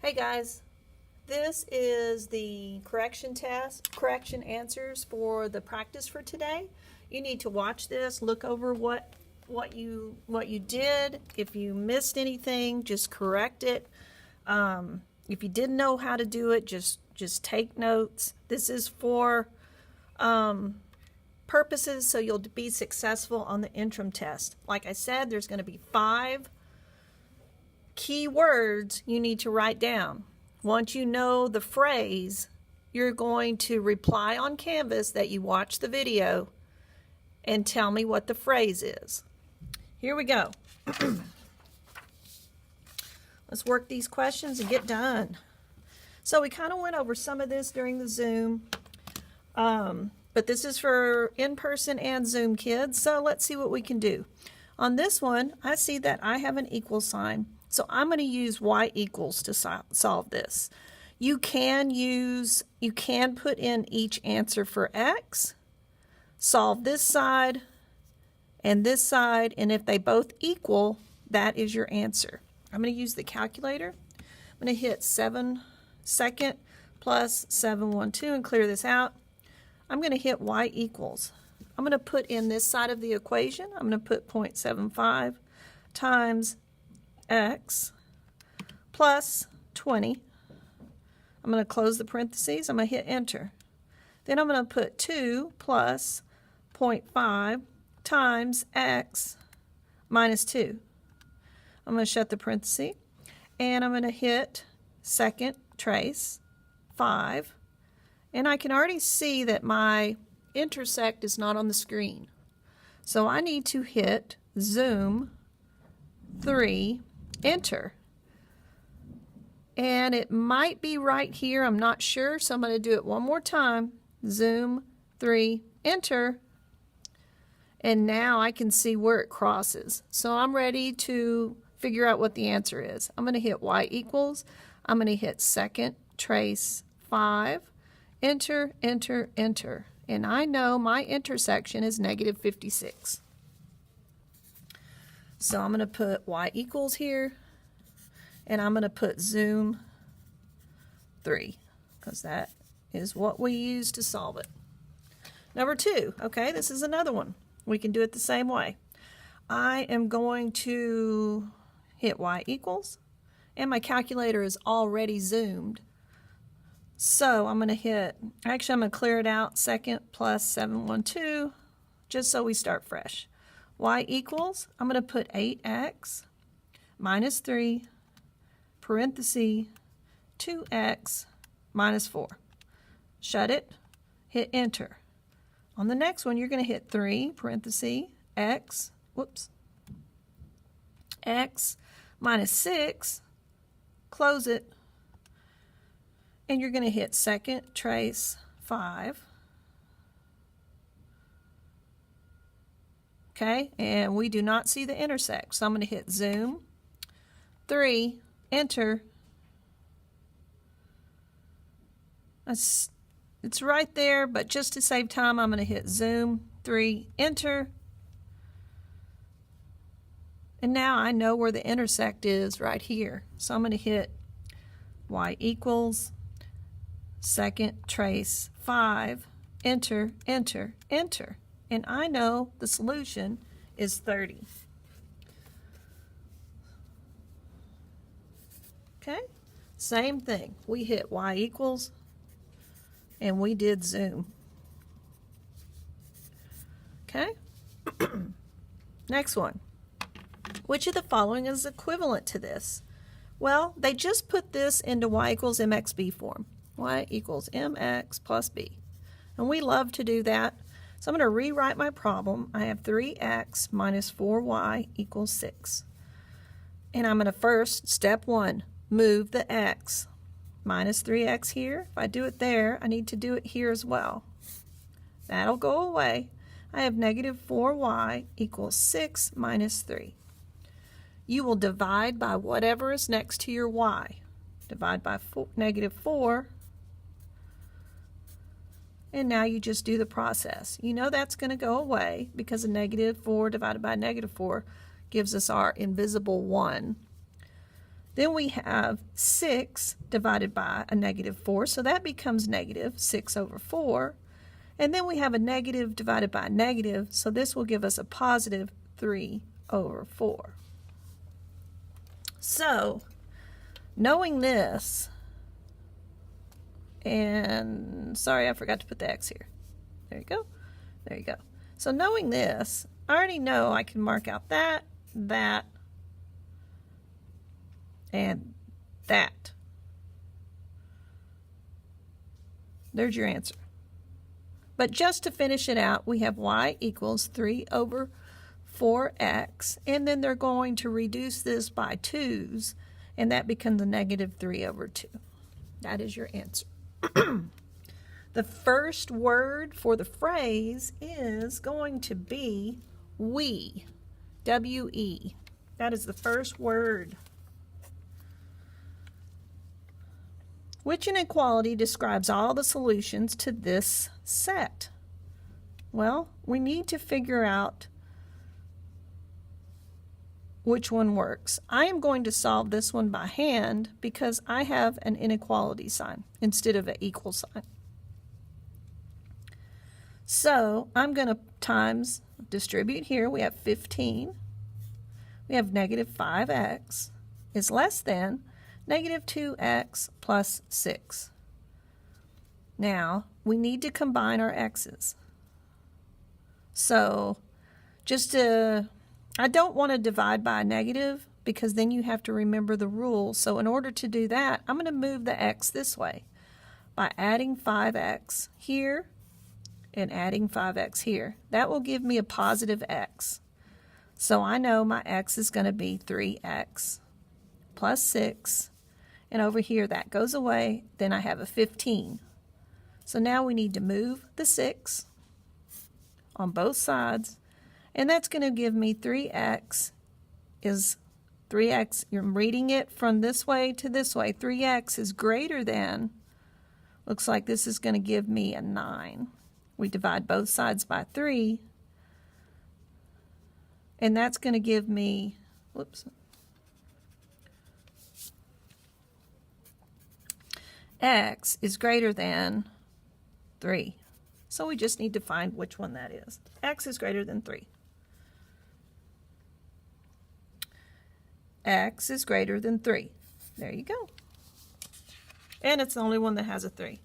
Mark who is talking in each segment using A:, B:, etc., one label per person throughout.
A: Hey guys, this is the correction answers for the practice for today. You need to watch this, look over what you did. If you missed anything, just correct it. If you didn't know how to do it, just take notes. This is for purposes so you'll be successful on the interim test. Like I said, there's going to be 5 key words you need to write down. Once you know the phrase, you're going to reply on Canvas that you watched the video and tell me what the phrase is. Here we go. Let's work these questions and get done. So we kind of went over some of this during the Zoom, but this is for in-person and Zoom kids, so let's see what we can do. On this one, I see that I have an equal sign. So I'm going to use y equals to solve this. You can put in each answer for x, solve this side, and if they both equal, that is your answer. I'm going to use the calculator. I'm going to hit 7 second plus 712 and clear this out. I'm going to hit y equals. I'm going to put in this side of the equation. I'm going to put 0.75 times x plus 20. I'm going to close the parentheses. I'm going to hit enter. Then I'm going to put 2 plus 0.5 times x minus 2. I'm going to shut the parenthesis and I'm going to hit second trace 5, and I can already see that my intersect is not on the screen. So I need to hit zoom 3, enter. And it might be right here, I'm not sure, so I'm going to do it one more time. Zoom 3, enter. And now I can see where it crosses. So I'm ready to figure out what the answer is. I'm going to hit y equals. I'm going to hit second trace 5, enter, enter, enter. And I know my intersection is negative 56. So I'm going to put y equals here, and I'm going to put zoom 3, because that is what we use to solve it. Number 2, okay, this is another one. We can do it the same way. I am going to hit y equals, and my calculator is already zoomed. So I'm going to hit, actually I'm going to clear it out, second plus 712, just so we start fresh. Y equals, I'm going to put 8x minus 3, parenthesis, 2x minus 4. Shut it, hit enter. On the next one, you're going to hit 3, parenthesis, x minus 6, close it, and you're going to hit second trace 5. Okay, and we do not see the intersect, so I'm going to hit zoom 3, enter. It's right there, but just to save time, I'm going to hit zoom 3, enter. And now I know where the intersect is right here. So I'm going to hit y equals second trace 5, enter, enter, enter. And I know the solution is 30. Okay, same thing. We hit y equals, and we did zoom. Okay, next one. Which of the following is equivalent to this? Well, they just put this into y equals mxb form. Y equals mx plus b. And we love to do that. So I'm going to rewrite my problem. I have 3x minus 4y equals 6. And I'm going to first, step 1, move the x. Minus 3x here. If I do it there, I need to do it here as well. That'll go away. I have negative 4y equals 6 minus 3. You will divide by whatever is next to your y. Divide by negative 4. And now you just do the process. You know that's going to go away because a negative 4 divided by negative 4 gives us our invisible 1. Then we have 6 divided by a negative 4, so that becomes negative 6 over 4. And then we have a negative divided by a negative, so this will give us a positive 3 over 4. So, knowing this, and sorry, I forgot to put the X here. There you go. There you go. So knowing this, I already know I can mark out that, that, and that. There's your answer. But just to finish it out, we have y equals 3 over 4x, and then they're going to reduce this by 2's, and that becomes a negative 3 over 2. That is your answer. The first word for the phrase is going to be we, W-E. That is the first word. Which inequality describes all the solutions to this set? Well, we need to figure out which one works. I am going to solve this one by hand because I have an inequality sign instead of an equal sign. So I'm going to times distribute here. We have 15. We have negative 5x is less than negative 2x plus 6. Now, we need to combine our x's. So, I don't want to divide by a negative because then you have to remember the rule. So in order to do that, I'm going to move the x this way by adding 5x here and adding 5x here. That will give me a positive x. So I know my x is going to be 3x plus 6. And over here, that goes away. Then I have a 15. So now we need to move the 6 on both sides. And that's going to give me 3x is 3x. You're reading it from this way to this way. 3x is greater than, looks like this is going to give me a 9. We divide both sides by 3. And that's going to give me, whoops, x is greater than 3. So we just need to find which one that is. X is greater than 3. X is greater than 3. There you go. And it's the only one that has a 3.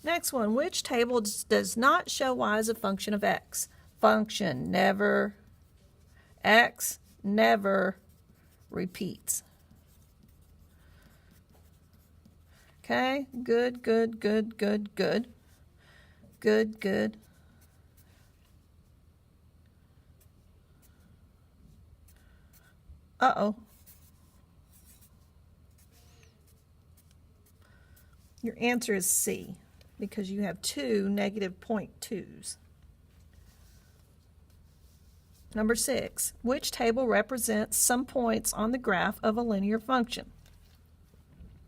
A: Next one, which table does not show y as a function of x? Function never, x never repeats. Okay, good, good, good, good, good. Good, good. Uh-oh. Your answer is C, because you have 2 negative 0.2s. Number 6, which table represents some points on the graph of a linear function?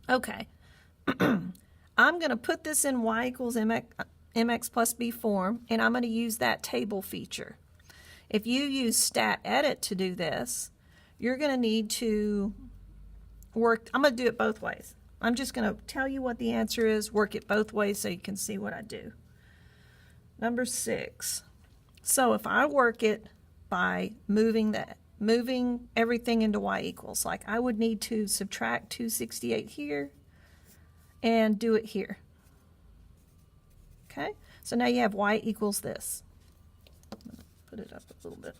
A: Okay. I'm going to put this in y equals mx plus b form, and I'm going to use that table feature. If you use stat edit to do this, you're going to need to work, I'm going to do it both ways. I'm just going to tell you what the answer is, work it both ways so you can see what I do. Number 6. So if I work it by moving everything into y equals, like I would need to subtract 268 here and do it here. Okay, so now you have y equals this. I'm going to put it up a little bit.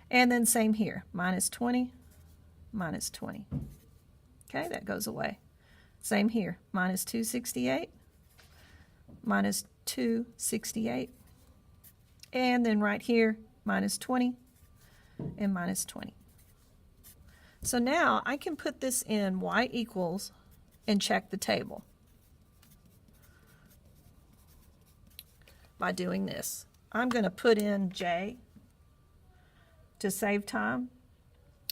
A: And then same here, minus 20, minus 20. Okay, that goes away. Same here, minus 268, minus 268. And then right here, minus 20 and minus 20. So now I can put this in y equals and check the table by doing this. I'm going to put in J to save time.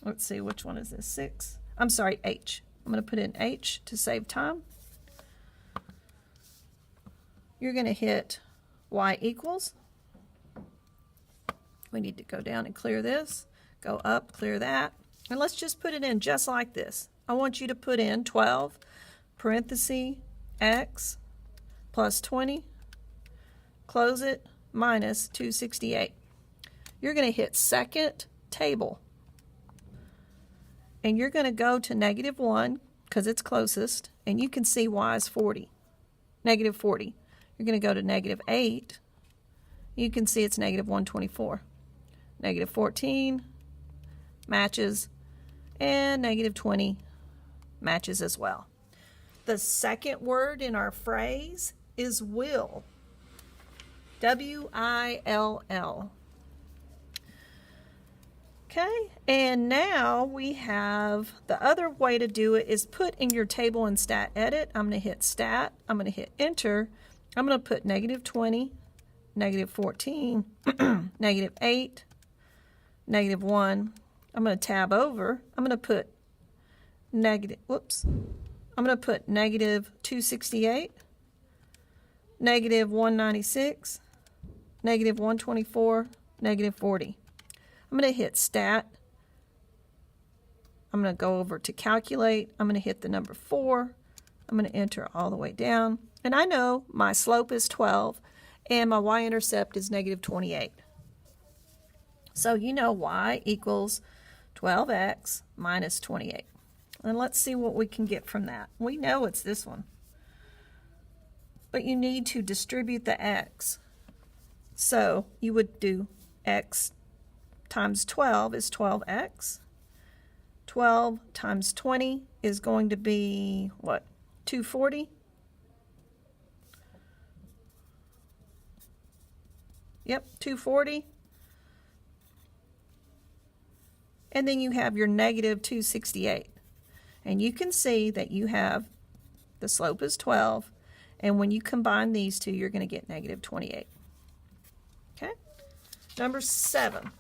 A: Let's see, which one is this? 6. I'm sorry, H. I'm going to put in H to save time. You're going to hit y equals. We need to go down and clear this, go up, clear that, and let's just put it in just like this. I want you to put in 12 parenthesis x plus 20, close it, minus 268. You're going to hit second table, and you're going to go to -1 because it's closest, and you can see y is 40, -40. You're going to go to -8. You can see it's -124. -14 matches, and -20 matches as well. The second word in our phrase is will. W-I-L-L. Okay, and now we have the other way to do it is put in your table and stat edit. I'm going to hit stat, I'm going to hit enter, I'm going to put -20, -14, -8, -1. I'm going to tab over, I'm going to put I'm going to put -268, -196, -124, -40. I'm going to hit stat. I'm going to go over to calculate. I'm going to hit the number 4. I'm going to enter all the way down. And I know my slope is 12 and my y-intercept is -28. So you know y equals 12x minus 28. And let's see what we can get from that. We know it's this one. But you need to distribute the x. So you would do x times 12 is 12x. 12 times 20 is going to be, what, 240? Yep, 240. And then you have your -268. And you can see that you have, the slope is 12, and when you combine these two, you're going to get -28. Okay? Number 7.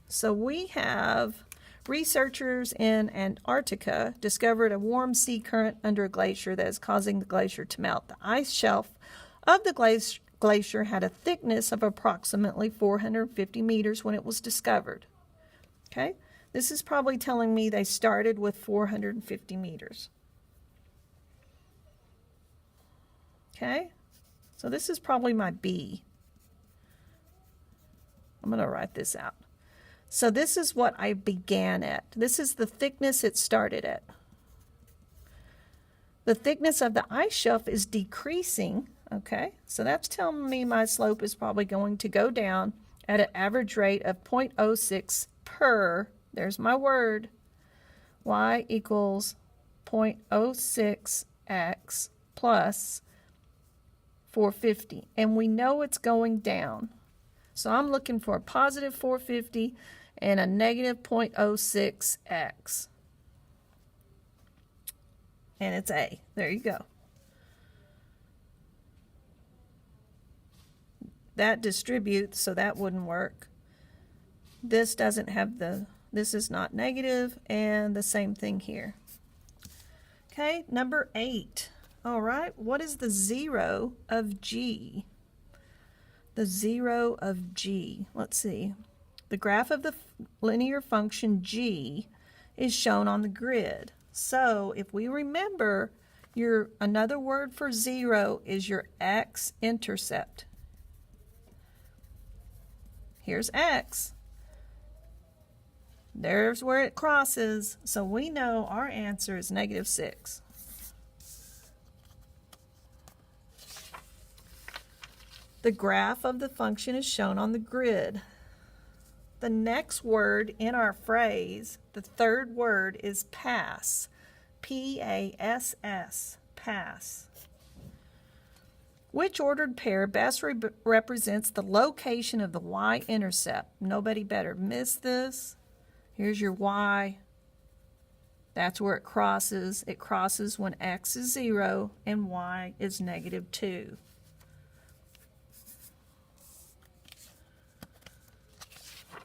A: So we have researchers in Antarctica discovered a warm sea current under a glacier that is causing the glacier to melt. The ice shelf of the glacier had a thickness of approximately 450 meters when it was discovered. Okay, this is probably telling me they started with 450 meters. Okay, so this is probably my B. I'm going to write this out. So this is what I began at. This is the thickness it started at. The thickness of the ice shelf is decreasing. Okay, so that's telling me my slope is probably going to go down at an average rate of 0.06 per, there's my word, y equals 0.06x plus 450. And we know it's going down. So I'm looking for a positive 450 and a negative 0.06x. And it's A. There you go. That distributes, so that wouldn't work. This doesn't have this is not negative, and the same thing here. Okay, number 8. All right, what is the 0 of G? The 0 of G. Let's see. The graph of the linear function G is shown on the grid. So if we remember, another word for 0 is your x-intercept. Here's x. There's where it crosses, so we know our answer is -6. The graph of the function is shown on the grid. The next word in our phrase, the third word, is pass. P-A-S-S, pass. Which ordered pair best represents the location of the y-intercept? Nobody better miss this. Here's your y. That's where it crosses. It crosses when x is 0 and y is -2.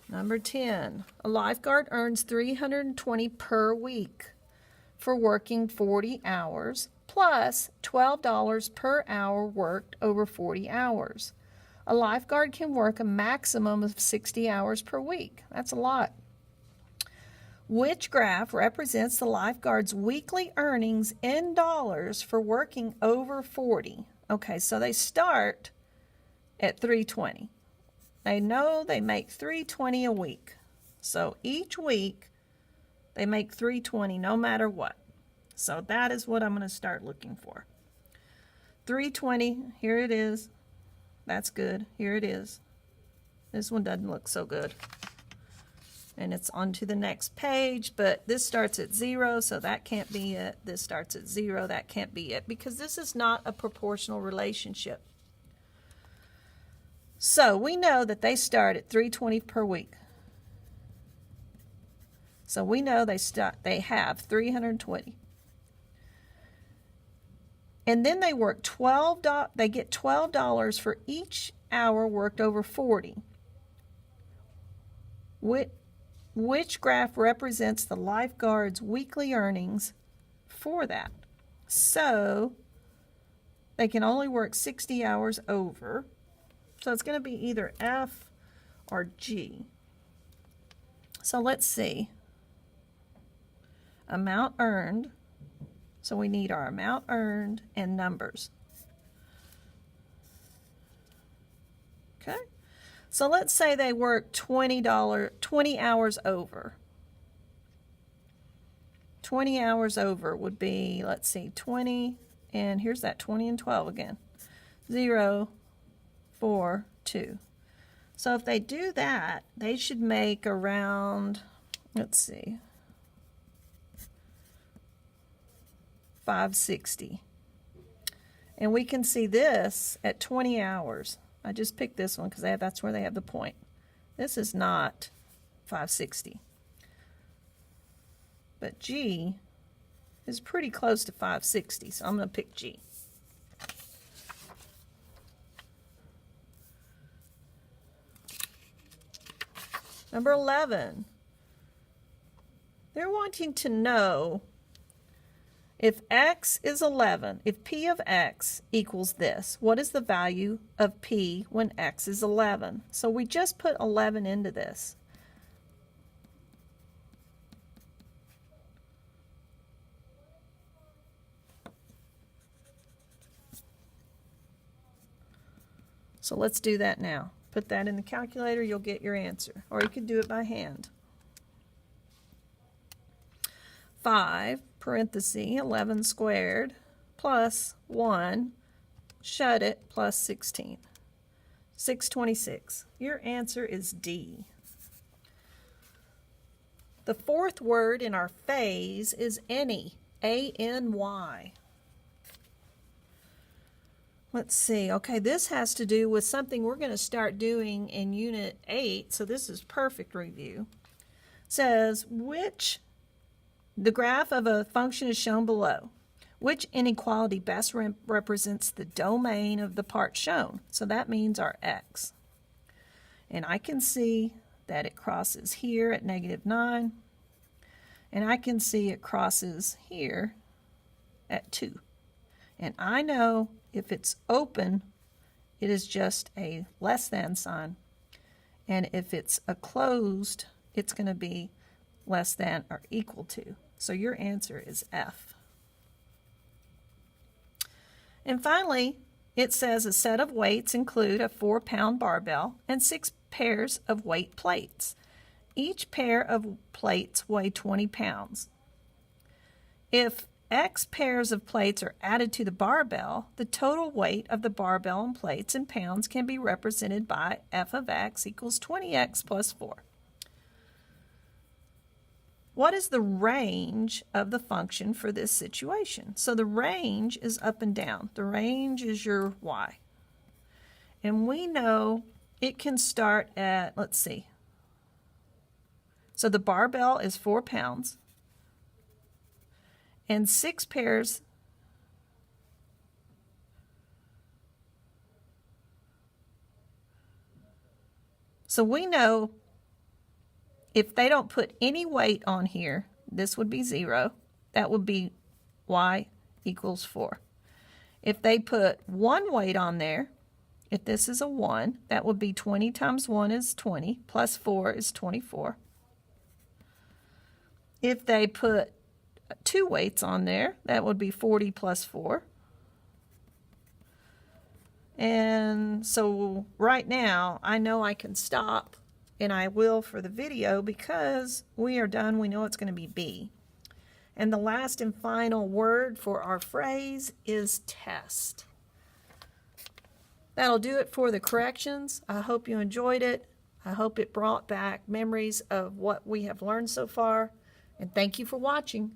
A: Number 10. A lifeguard earns $320 per week for working 40 hours plus $12 per hour worked over 40 hours. A lifeguard can work a maximum of 60 hours per week. That's a lot. Which graph represents the lifeguard's weekly earnings in dollars for working over 40? Okay, so they start at $320. They know they make $320 a week. So each week they make $320 no matter what. So that is what I'm going to start looking for. $320, here it is. That's good. Here it is. This one doesn't look so good. And it's on to the next page, but this starts at 0, so that can't be it. This starts at 0, that can't be it, because this is not a proportional relationship. So we know that they start at $320 per week. So we know they have 320. And then they work they get $12 for each hour worked over 40. Which graph represents the lifeguard's weekly earnings for that? So they can only work 60 hours over. So it's going to be either F or G. So let's see. Amount earned. So we need our amount earned and numbers. Okay. So let's say they work 20 hours over. 20 hours over would be, let's see, 20, and here's that 20 and 12 again. 0, 4, 2. So if they do that, they should make around, let's see, $560. And we can see this at 20 hours. I just picked this one because that's where they have the point. This is not $560. But G is pretty close to $560, so I'm going to pick G. Number 11. They're wanting to know if x is 11, if p of x equals this, what is the value of p when x is 11? So we just put 11 into this. So let's do that now. Put that in the calculator, you'll get your answer. Or you could do it by hand. 5, parenthesis, 11 squared, plus 1, shut it, plus 16. 626. Your answer is D. The fourth word in our phase is any, A-N-Y. Let's see. Okay, this has to do with something we're going to start doing in Unit 8, so this is perfect review. It says, the graph of a function is shown below. Which inequality best represents the domain of the part shown? So that means our x. And I can see that it crosses here at -9. And I can see it crosses here at 2. And I know if it's open, it is just a less than sign. And if it's a closed, it's going to be less than or equal to. So your answer is F. And finally, it says a set of weights include a 4-pound barbell and 6 pairs of weight plates. Each pair of plates weigh 20 pounds. If X pairs of plates are added to the barbell, the total weight of the barbell and plates in pounds can be represented by F of X equals 20X plus 4. What is the range of the function for this situation? So the range is up and down. The range is your y. And we know it can start at, let's see. So the barbell is 4 pounds. And 6 pairs. So we know if they don't put any weight on here, this would be 0. That would be y equals 4. If they put 1 weight on there, if this is a 1, that would be 20 times 1 is 20, plus 4 is 24. If they put 2 weights on there, that would be 40 plus 4. And so right now, I know I can stop, and I will for the video because we are done. We know it's going to be B. And the last and final word for our phrase is test. That'll do it for the corrections. I hope you enjoyed it. I hope it brought back memories of what we have learned so far. And thank you for watching.